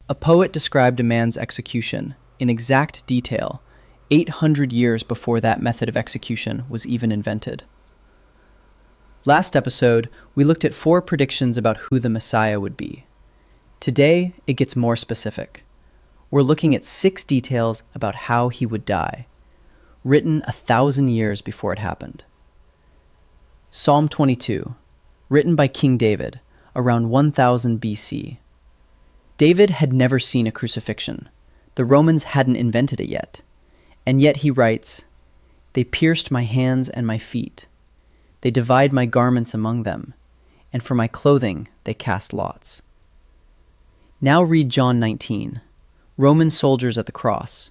A poet described a man's execution in exact detail 800 years before that method of execution was even invented. Last episode, we looked at 4 predictions about who the Messiah would be. Today, it gets more specific. We're looking at 6 details about how he would die, written 1,000 years before it happened. Psalm 22, written by King David, around 1000 BC. David had never seen a crucifixion. The Romans hadn't invented it yet. And yet he writes, "They pierced my hands and my feet. They divide my garments among them, and for my clothing they cast lots." Now read John 19. Roman soldiers at the cross.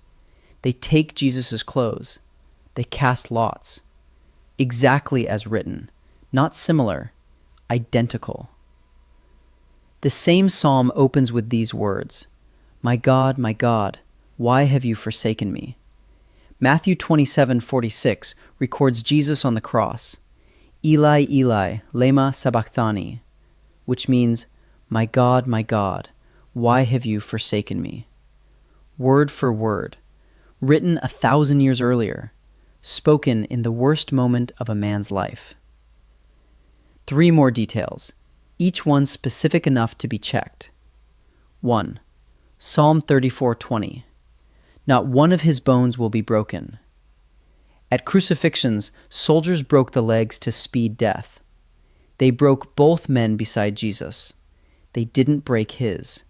They take Jesus' clothes. They cast lots. Exactly as written. Not similar. Identical. The same psalm opens with these words, my God, why have you forsaken me?" Matthew 27:46 records Jesus on the cross, "Eli, Eli, lema sabachthani," which means, my God, why have you forsaken me?" Word for word, written 1,000 years earlier, spoken in the worst moment of a man's life. 3 more details, each one specific enough to be checked. 1. Psalm 34:20. Not one of his bones will be broken. At crucifixions, soldiers broke the legs to speed death. They broke both men beside Jesus. They didn't break his.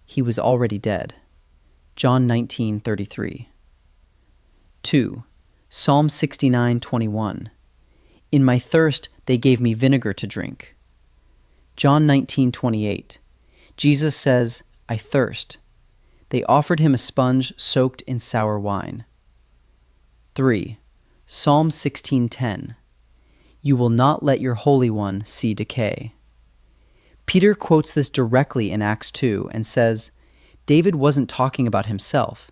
He was already dead. John 19:33. 2. Psalm 69:21. In my thirst they gave me vinegar to drink. John 19:28. Jesus says, I thirst. They offered him a sponge soaked in sour wine. 3. Psalm 16:10. You will not let your Holy One see decay. Peter quotes this directly in Acts 2 and says, David wasn't talking about himself.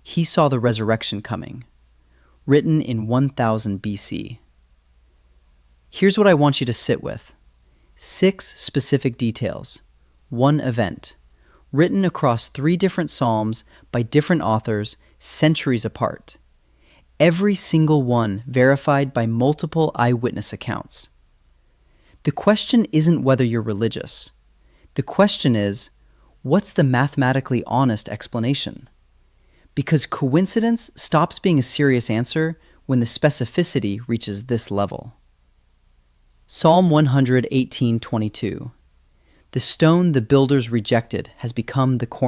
He saw the resurrection coming. Written in 1000 BC. Here's what I want you to sit with. 6 specific details. 1 event. Written across 3 different psalms by different authors centuries apart. Every single one verified by multiple eyewitness accounts. The question isn't whether you're religious. The question is, what's the mathematically honest explanation? Because coincidence stops being a serious answer when the specificity reaches this level. Psalm 118:22. The stone the builders rejected has become the cornerstone.